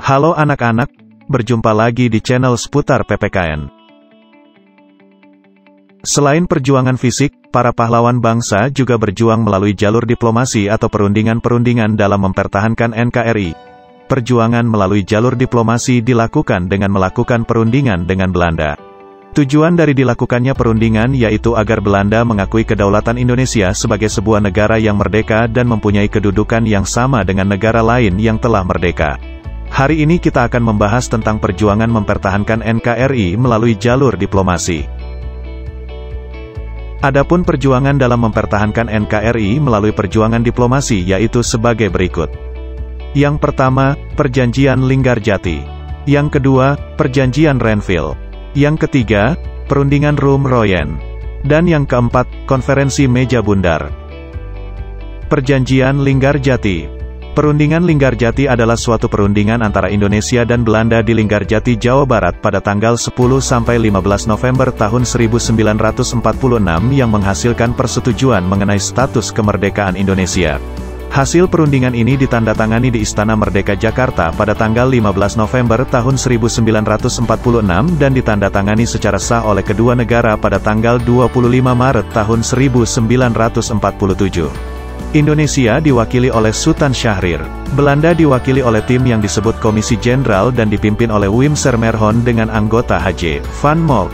Halo anak-anak, berjumpa lagi di channel seputar PPKN. Selain perjuangan fisik, para pahlawan bangsa juga berjuang melalui jalur diplomasi atau perundingan-perundingan dalam mempertahankan NKRI. Perjuangan melalui jalur diplomasi dilakukan dengan melakukan perundingan dengan Belanda. Tujuan dari dilakukannya perundingan yaitu agar Belanda mengakui kedaulatan Indonesia sebagai sebuah negara yang merdeka dan mempunyai kedudukan yang sama dengan negara lain yang telah merdeka. Hari ini kita akan membahas tentang perjuangan mempertahankan NKRI melalui jalur diplomasi. Adapun perjuangan dalam mempertahankan NKRI melalui perjuangan diplomasi yaitu sebagai berikut. Yang pertama, Perjanjian Linggarjati. Yang kedua, Perjanjian Renville. Yang ketiga, Perundingan Rum-Royen. Dan yang keempat, Konferensi Meja Bundar. Perjanjian Linggarjati. Perundingan Linggarjati adalah suatu perundingan antara Indonesia dan Belanda di Linggarjati, Jawa Barat pada tanggal 10–15 November tahun 1946 yang menghasilkan persetujuan mengenai status kemerdekaan Indonesia. Hasil perundingan ini ditandatangani di Istana Merdeka Jakarta pada tanggal 15 November tahun 1946 dan ditandatangani secara sah oleh kedua negara pada tanggal 25 Maret tahun 1947. Indonesia diwakili oleh Sultan Syahrir. Belanda diwakili oleh tim yang disebut Komisi Jenderal dan dipimpin oleh Wim Sermerhon dengan anggota H.J. Van Molk.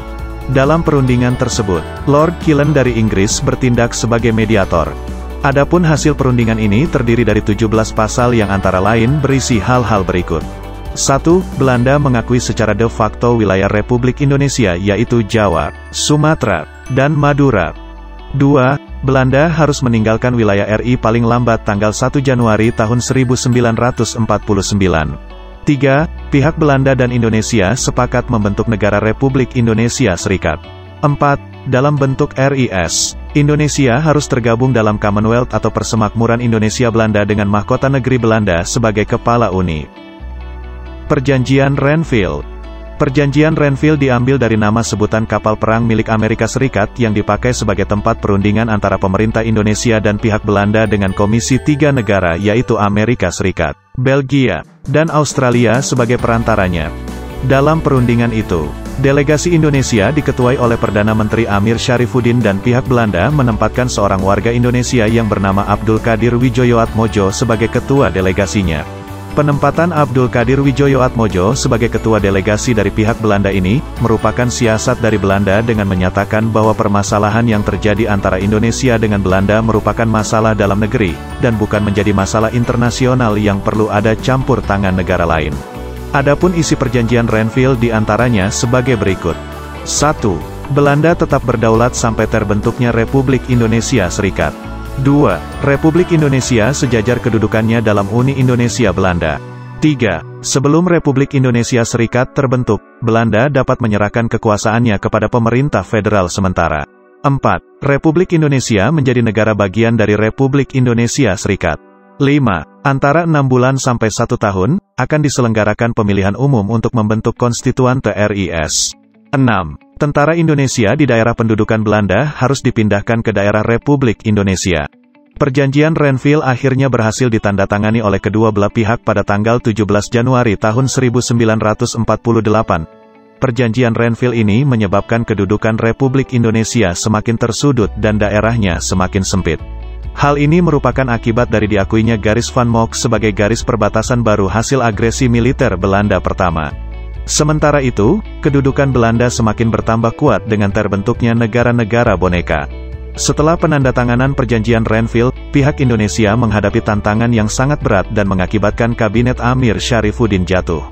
Dalam perundingan tersebut, Lord Killen dari Inggris bertindak sebagai mediator. Adapun hasil perundingan ini terdiri dari 17 pasal yang antara lain berisi hal-hal berikut. 1. Belanda mengakui secara de facto wilayah Republik Indonesia yaitu Jawa, Sumatera, dan Madura. 2. Belanda harus meninggalkan wilayah RI paling lambat tanggal 1 Januari tahun 1949. 3. Pihak Belanda dan Indonesia sepakat membentuk negara Republik Indonesia Serikat. 4. Dalam bentuk RIS, Indonesia harus tergabung dalam Commonwealth atau Persemakmuran Indonesia Belanda dengan mahkota negeri Belanda sebagai kepala uni. Perjanjian Renville. Perjanjian Renville diambil dari nama sebutan kapal perang milik Amerika Serikat yang dipakai sebagai tempat perundingan antara pemerintah Indonesia dan pihak Belanda dengan komisi 3 negara yaitu Amerika Serikat, Belgia, dan Australia sebagai perantaranya. Dalam perundingan itu, delegasi Indonesia diketuai oleh Perdana Menteri Amir Syarifuddin dan pihak Belanda menempatkan seorang warga Indonesia yang bernama Abdul Qadir Widjojoatmojo sebagai ketua delegasinya. Penempatan Abdul Qadir Widjojoatmojo sebagai ketua delegasi dari pihak Belanda ini, merupakan siasat dari Belanda dengan menyatakan bahwa permasalahan yang terjadi antara Indonesia dengan Belanda merupakan masalah dalam negeri, dan bukan menjadi masalah internasional yang perlu ada campur tangan negara lain. Adapun isi perjanjian Renville diantaranya sebagai berikut. 1. Belanda tetap berdaulat sampai terbentuknya Republik Indonesia Serikat. 2. Republik Indonesia sejajar kedudukannya dalam Uni Indonesia Belanda. 3. Sebelum Republik Indonesia Serikat terbentuk, Belanda dapat menyerahkan kekuasaannya kepada pemerintah federal sementara. 4. Republik Indonesia menjadi negara bagian dari Republik Indonesia Serikat. 5. Antara 6 bulan sampai 1 tahun, akan diselenggarakan pemilihan umum untuk membentuk konstituante RIS. 6. Tentara Indonesia di daerah pendudukan Belanda harus dipindahkan ke daerah Republik Indonesia. Perjanjian Renville akhirnya berhasil ditandatangani oleh kedua belah pihak pada tanggal 17 Januari tahun 1948. Perjanjian Renville ini menyebabkan kedudukan Republik Indonesia semakin tersudut dan daerahnya semakin sempit. Hal ini merupakan akibat dari diakuinya garis Van Molk sebagai garis perbatasan baru hasil agresi militer Belanda pertama. Sementara itu, kedudukan Belanda semakin bertambah kuat dengan terbentuknya negara-negara boneka. Setelah penandatanganan perjanjian Renville, pihak Indonesia menghadapi tantangan yang sangat berat dan mengakibatkan Kabinet Amir Syarifuddin jatuh.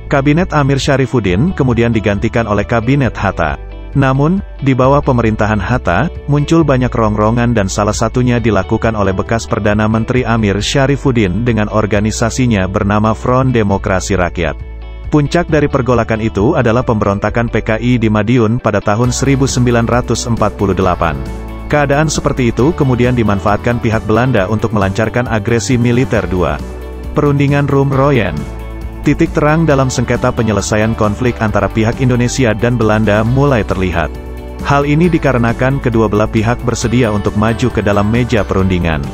Kabinet Amir Syarifuddin kemudian digantikan oleh Kabinet Hatta. Namun, di bawah pemerintahan Hatta, muncul banyak rongrongan dan salah satunya dilakukan oleh bekas Perdana Menteri Amir Syarifuddin dengan organisasinya bernama Front Demokrasi Rakyat. Puncak dari pergolakan itu adalah pemberontakan PKI di Madiun pada tahun 1948. Keadaan seperti itu kemudian dimanfaatkan pihak Belanda untuk melancarkan agresi militer 2. Perundingan Rum-Royen. Titik terang dalam sengketa penyelesaian konflik antara pihak Indonesia dan Belanda mulai terlihat. Hal ini dikarenakan kedua belah pihak bersedia untuk maju ke dalam meja perundingan.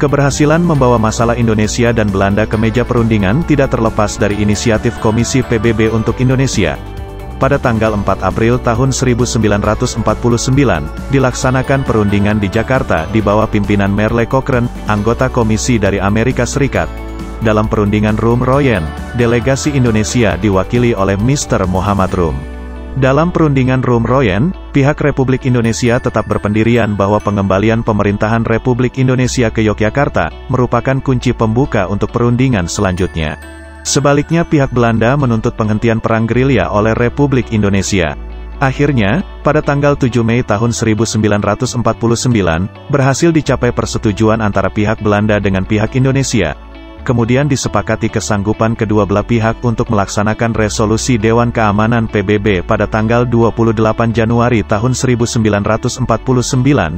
Keberhasilan membawa masalah Indonesia dan Belanda ke meja perundingan tidak terlepas dari inisiatif Komisi PBB untuk Indonesia. Pada tanggal 4 April tahun 1949, dilaksanakan perundingan di Jakarta di bawah pimpinan Merle Cochrane, anggota komisi dari Amerika Serikat. Dalam perundingan Rum Royen, delegasi Indonesia diwakili oleh Mr. Muhammad Rum. Dalam perundingan Rum Royen, pihak Republik Indonesia tetap berpendirian bahwa pengembalian pemerintahan Republik Indonesia ke Yogyakarta merupakan kunci pembuka untuk perundingan selanjutnya. Sebaliknya pihak Belanda menuntut penghentian perang gerilya oleh Republik Indonesia. Akhirnya, pada tanggal 7 Mei tahun 1949, berhasil dicapai persetujuan antara pihak Belanda dengan pihak Indonesia. Kemudian disepakati kesanggupan kedua belah pihak untuk melaksanakan resolusi Dewan Keamanan PBB pada tanggal 28 Januari tahun 1949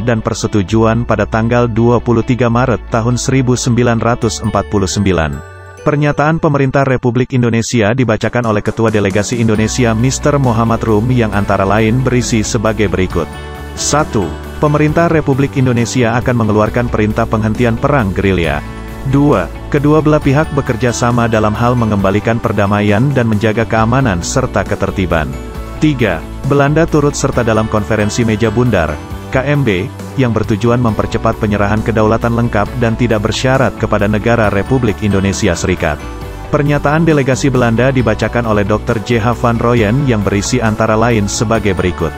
dan persetujuan pada tanggal 23 Maret tahun 1949. Pernyataan pemerintah Republik Indonesia dibacakan oleh Ketua Delegasi Indonesia Mr. Muhammad Rum yang antara lain berisi sebagai berikut. 1. Pemerintah Republik Indonesia akan mengeluarkan perintah penghentian perang gerilya. 2. Kedua belah pihak bekerja sama dalam hal mengembalikan perdamaian dan menjaga keamanan serta ketertiban. 3. Belanda turut serta dalam konferensi meja bundar, KMB, yang bertujuan mempercepat penyerahan kedaulatan lengkap dan tidak bersyarat kepada negara Republik Indonesia Serikat. Pernyataan delegasi Belanda dibacakan oleh Dr. J.H. van Royen yang berisi antara lain sebagai berikut.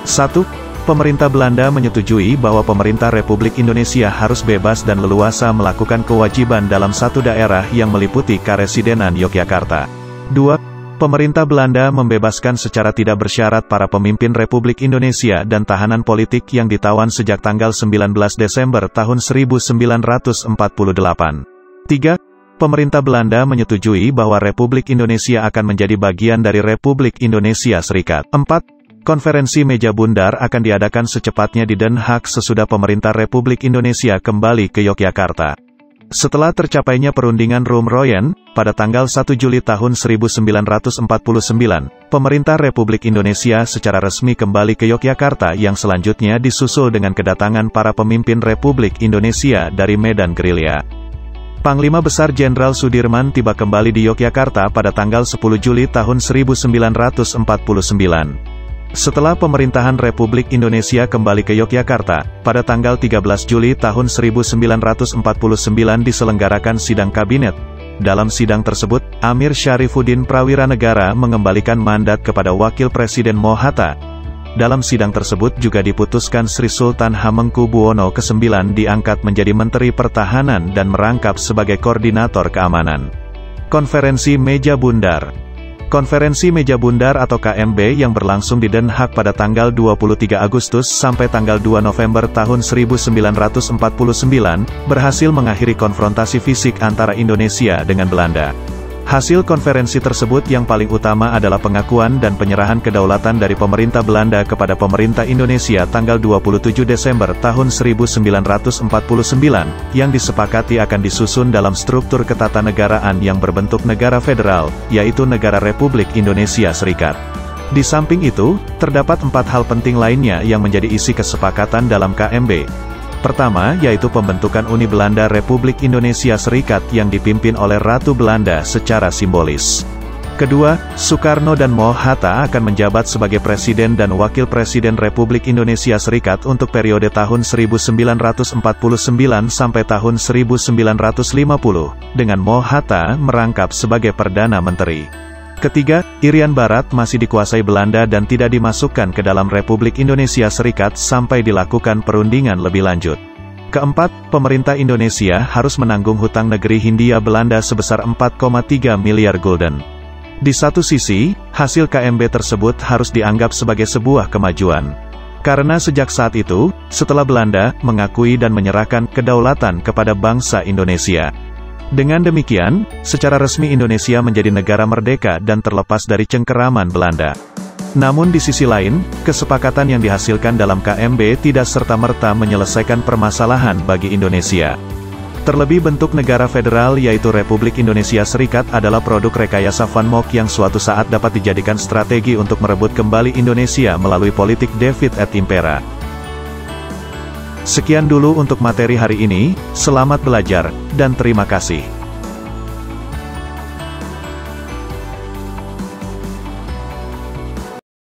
1. Pemerintah Belanda menyetujui bahwa pemerintah Republik Indonesia harus bebas dan leluasa melakukan kewajiban dalam satu daerah yang meliputi Karesidenan Yogyakarta. 2. Pemerintah Belanda membebaskan secara tidak bersyarat para pemimpin Republik Indonesia dan tahanan politik yang ditawan sejak tanggal 19 Desember tahun 1948. 3. Pemerintah Belanda menyetujui bahwa Republik Indonesia akan menjadi bagian dari Republik Indonesia Serikat. 4. Konferensi meja bundar akan diadakan secepatnya di Den Haag sesudah pemerintah Republik Indonesia kembali ke Yogyakarta. Setelah tercapainya perundingan Rum Royen, pada tanggal 1 Juli tahun 1949, pemerintah Republik Indonesia secara resmi kembali ke Yogyakarta yang selanjutnya disusul dengan kedatangan para pemimpin Republik Indonesia dari medan gerilya. Panglima Besar Jenderal Sudirman tiba kembali di Yogyakarta pada tanggal 10 Juli tahun 1949. Setelah pemerintahan Republik Indonesia kembali ke Yogyakarta, pada tanggal 13 Juli tahun 1949 diselenggarakan sidang kabinet. Dalam sidang tersebut, Amir Syarifuddin Prawira Negara mengembalikan mandat kepada Wakil Presiden Mohatta. Dalam sidang tersebut juga diputuskan Sri Sultan Hamengkubuwono ke-9 diangkat menjadi Menteri Pertahanan dan merangkap sebagai Koordinator Keamanan. Konferensi Meja Bundar. Konferensi Meja Bundar atau KMB yang berlangsung di Den Haag pada tanggal 23 Agustus sampai tanggal 2 November tahun 1949, berhasil mengakhiri konfrontasi fisik antara Indonesia dengan Belanda. Hasil konferensi tersebut yang paling utama adalah pengakuan dan penyerahan kedaulatan dari pemerintah Belanda kepada pemerintah Indonesia tanggal 27 Desember tahun 1949, yang disepakati akan disusun dalam struktur ketatanegaraan yang berbentuk negara federal, yaitu Negara Republik Indonesia Serikat. Di samping itu, terdapat 4 hal penting lainnya yang menjadi isi kesepakatan dalam KMB. Pertama, yaitu pembentukan Uni Belanda Republik Indonesia Serikat yang dipimpin oleh Ratu Belanda secara simbolis. Kedua, Soekarno dan Mohatta akan menjabat sebagai Presiden dan Wakil Presiden Republik Indonesia Serikat untuk periode tahun 1949 sampai tahun 1950, dengan Mohatta merangkap sebagai Perdana Menteri. Ketiga, Irian Barat masih dikuasai Belanda dan tidak dimasukkan ke dalam Republik Indonesia Serikat sampai dilakukan perundingan lebih lanjut. Keempat, pemerintah Indonesia harus menanggung hutang negeri Hindia Belanda sebesar 4,3 miliar gulden. Di satu sisi, hasil KMB tersebut harus dianggap sebagai sebuah kemajuan. Karena sejak saat itu, setelah Belanda mengakui dan menyerahkan kedaulatan kepada bangsa Indonesia. Dengan demikian, secara resmi Indonesia menjadi negara merdeka dan terlepas dari cengkeraman Belanda. Namun di sisi lain, kesepakatan yang dihasilkan dalam KMB tidak serta-merta menyelesaikan permasalahan bagi Indonesia. Terlebih bentuk negara federal yaitu Republik Indonesia Serikat adalah produk rekayasa Van Mock yang suatu saat dapat dijadikan strategi untuk merebut kembali Indonesia melalui politik Divide et Impera. Sekian dulu untuk materi hari ini, selamat belajar, dan terima kasih.